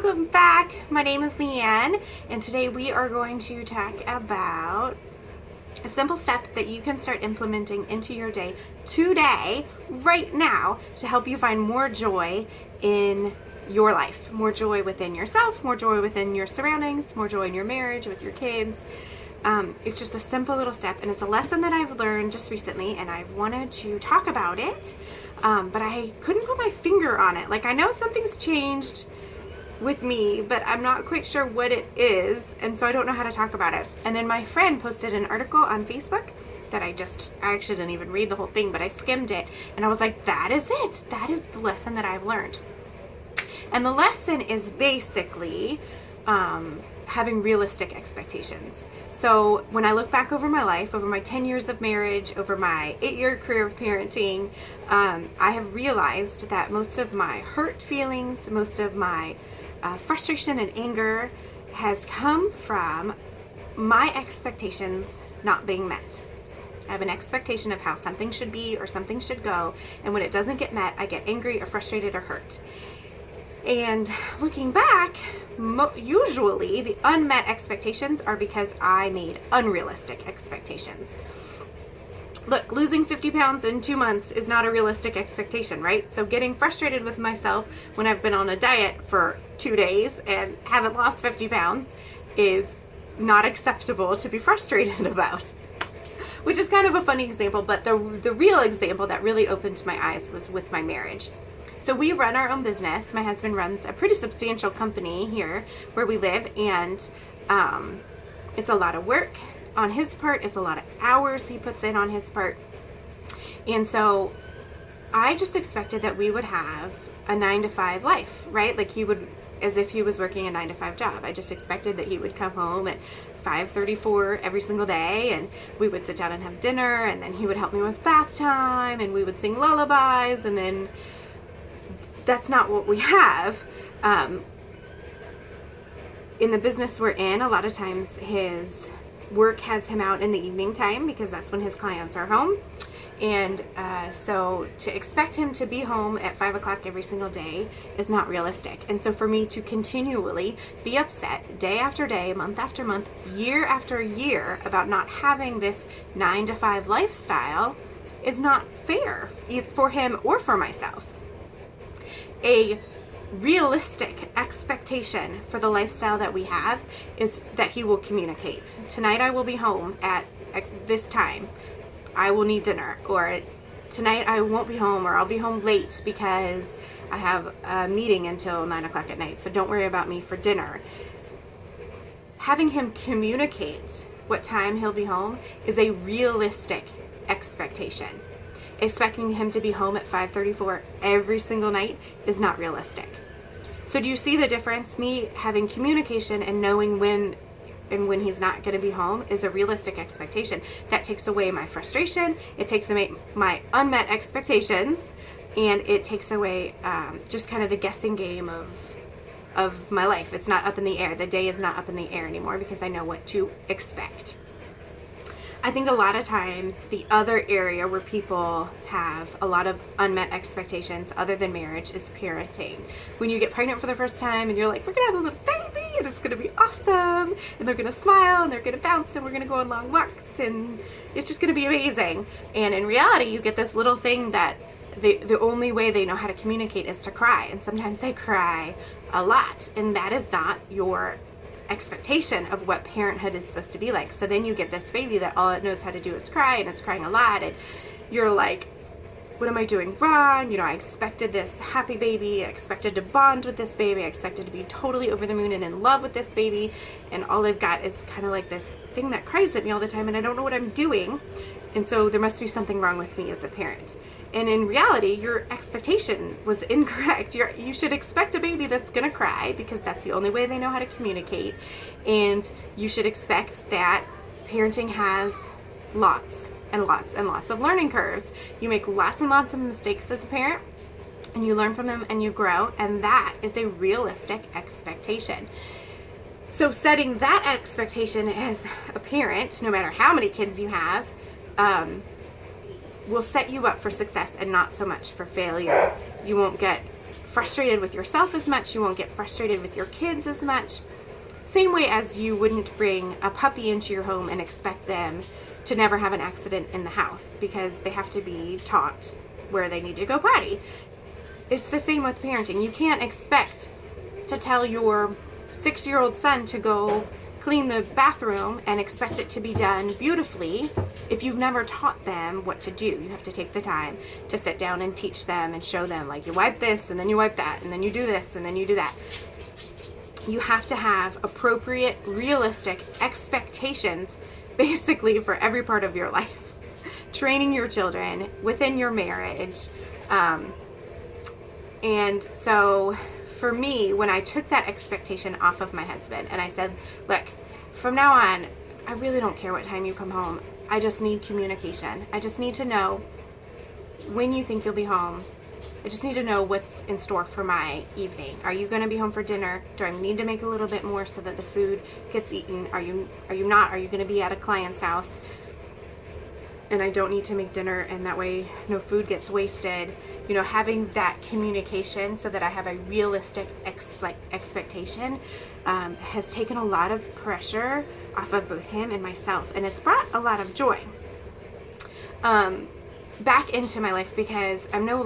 welcome back. My name is Leanne, and today we are going to talk about a simple step that you can start implementing into your day today, right now, to help you find more joy in your life, more joy within yourself, more joy within your surroundings, more joy in your marriage, with your kids. It's just a simple little step, and it's a lesson that I've learned just recently, and I've wanted to talk about it, but I couldn't put my finger on it. Like, I know something's changed with me, but I'm not quite sure what it is, and so I don't know how to talk about it. And then my friend posted an article on Facebook that I actually didn't even read the whole thing, but I skimmed it, and I was like, that is it. That is the lesson that I've learned. And the lesson is basically having realistic expectations. So when I look back over my life, over my 10 years of marriage, over my 8-year career of parenting, I have realized that most of my hurt feelings, most of my frustration and anger has come from my expectations not being met. I have an expectation of how something should be or something should go, and when it doesn't get met, I get angry or frustrated or hurt. And looking back, usually the unmet expectations are because I made unrealistic expectations. Look, losing 50 pounds in 2 months is not a realistic expectation, right? So getting frustrated with myself when I've been on a diet for 2 days and haven't lost 50 pounds is not acceptable to be frustrated about. Which is kind of a funny example, but the real example that really opened my eyes was with my marriage. So we run our own business. My husband runs a pretty substantial company here where we live, and it's a lot of work on his part. It's a lot of hours he puts in on his part. And so I just expected that we would have a 9-to-5 life, right? Like he would, as if he was working a 9-to-5 job. I just expected that he would come home at 5:34 every single day, and we would sit down and have dinner, and then he would help me with bath time, and we would sing lullabies, and then that's not what we have. In the business we're in, a lot of times his work has him out in the evening time because that's when his clients are home. And so to expect him to be home at 5 o'clock every single day is not realistic. And so for me to continually be upset day after day, month after month, year after year about not having this 9-to-5 lifestyle is not fair for him or for myself. A realistic expectation for the lifestyle that we have is that he will communicate. Tonight I will be home at this time. I will need dinner. Or tonight I won't be home, or I'll be home late because I have a meeting until 9 o'clock at night. So don't worry about me for dinner. Having him communicate what time he'll be home is a realistic expectation. Expecting him to be home at 5:34 every single night is not realistic. So do you see the difference? Me having communication and knowing when he's not going to be home is a realistic expectation. That takes away my frustration. It takes away my unmet expectations, and it takes away just kind of the guessing game of my life. It's not up in the air. The day is not up in the air anymore because I know what to expect. I think a lot of times the other area where people have a lot of unmet expectations other than marriage is parenting. When you get pregnant for the first time and you're like, we're going to have a little baby and it's going to be awesome, and they're going to smile and they're going to bounce and we're going to go on long walks and it's just going to be amazing. And in reality, you get this little thing that the only way they know how to communicate is to cry. And sometimes they cry a lot, and that is not your expectation of what parenthood is supposed to be like. So then you get this baby that all it knows how to do is cry, and it's crying a lot, and you're like, what am I doing wrong? You know, I expected this happy baby. I expected to bond with this baby. I expected to be totally over the moon and in love with this baby, and all I've got is kind of like this thing that cries at me all the time, and I don't know what I'm doing. And so there must be something wrong with me as a parent. And in reality, your expectation was incorrect. You should expect a baby that's going to cry because that's the only way they know how to communicate. And you should expect that parenting has lots and lots and lots of learning curves. You make lots and lots of mistakes as a parent, and you learn from them and you grow, and that is a realistic expectation. So setting that expectation as a parent, no matter how many kids you have, will set you up for success and not so much for failure. You won't get frustrated with yourself as much. You won't get frustrated with your kids as much. Same way as you wouldn't bring a puppy into your home and expect them to never have an accident in the house because they have to be taught where they need to go potty. It's the same with parenting. You can't expect to tell your 6-year-old son to go clean the bathroom and expect it to be done beautifully if you've never taught them what to do. You have to take the time to sit down and teach them and show them, like, you wipe this and then you wipe that and then you do this and then you do that. You have to have appropriate, realistic expectations basically for every part of your life. Training your children within your marriage. And so for me, when I took that expectation off of my husband and I said, look, from now on, I really don't care what time you come home. I just need communication. I just need to know when you think you'll be home. I just need to know what's in store for my evening. Are you going to be home for dinner? Do I need to make a little bit more so that the food gets eaten? Are you not? Are you going to be at a client's house and I don't need to make dinner and that way no food gets wasted? You know, having that communication so that I have a realistic expectation has taken a lot of pressure off of both him and myself, and it's brought a lot of joy back into my life because I'm no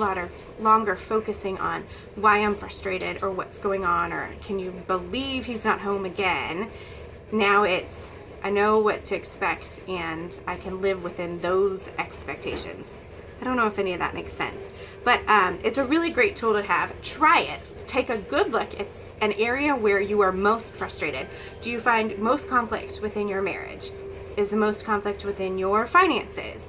longer focusing on why I'm frustrated or what's going on or can you believe he's not home again. Now it's, I know what to expect and I can live within those expectations. I don't know if any of that makes sense, but it's a really great tool to have. Try it. Take a good look. It's an area where you are most frustrated. Do you find most conflict within your marriage? Is the most conflict within your finances?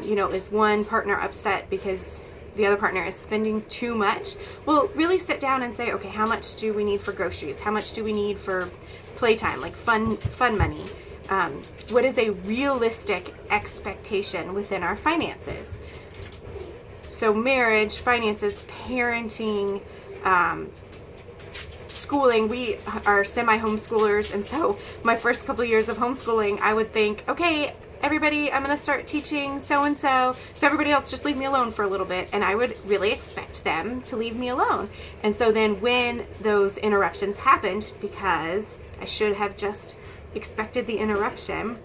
Is one partner upset because the other partner is spending too much? Well, really sit down and say, okay, how much do we need for groceries? How much do we need for playtime, like fun money? What is a realistic expectation within our finances? So marriage, finances, parenting, schooling. We are semi-homeschoolers, and so my first couple of years of homeschooling, I would think, okay, everybody, I'm going to start teaching so-and-so, so everybody else just leave me alone for a little bit, and I would really expect them to leave me alone. And so then when those interruptions happened, because I should have just expected the interruption,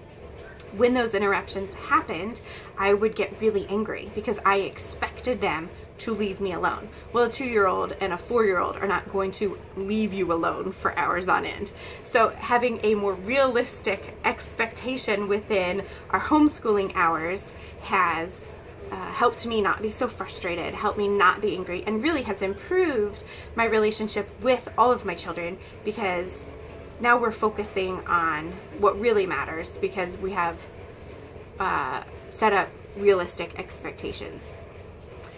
when those interruptions happened, I would get really angry because I expected them to leave me alone. Well, a 2-year-old and a 4-year-old are not going to leave you alone for hours on end. So having a more realistic expectation within our homeschooling hours has helped me not be so frustrated, helped me not be angry, and really has improved my relationship with all of my children because now we're focusing on what really matters because we have set up realistic expectations.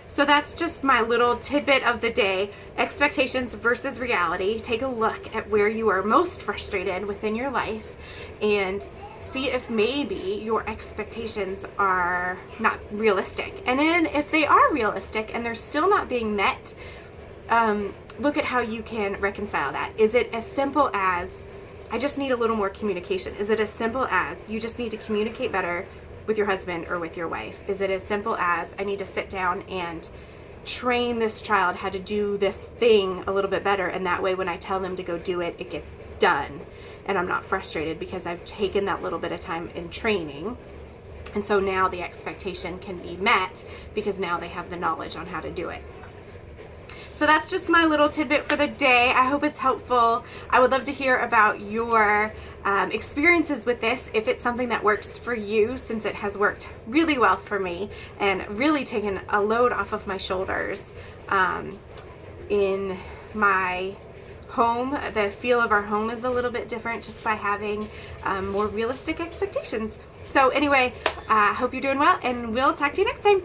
So that's just my little tidbit of the day. Expectations versus reality. Take a look at where you are most frustrated within your life and see if maybe your expectations are not realistic. And then if they are realistic and they're still not being met, look at how you can reconcile that. Is it as simple as, I just need a little more communication? Is it as simple as, you just need to communicate better with your husband or with your wife? Is it as simple as, I need to sit down and train this child how to do this thing a little bit better, and that way when I tell them to go do it, it gets done and I'm not frustrated because I've taken that little bit of time in training, and so now the expectation can be met because now they have the knowledge on how to do it. So that's just my little tidbit for the day. I hope it's helpful. I would love to hear about your experiences with this, if it's something that works for you, since it has worked really well for me and really taken a load off of my shoulders in my home. The feel of our home is a little bit different just by having more realistic expectations. So anyway, I hope you're doing well, and we'll talk to you next time.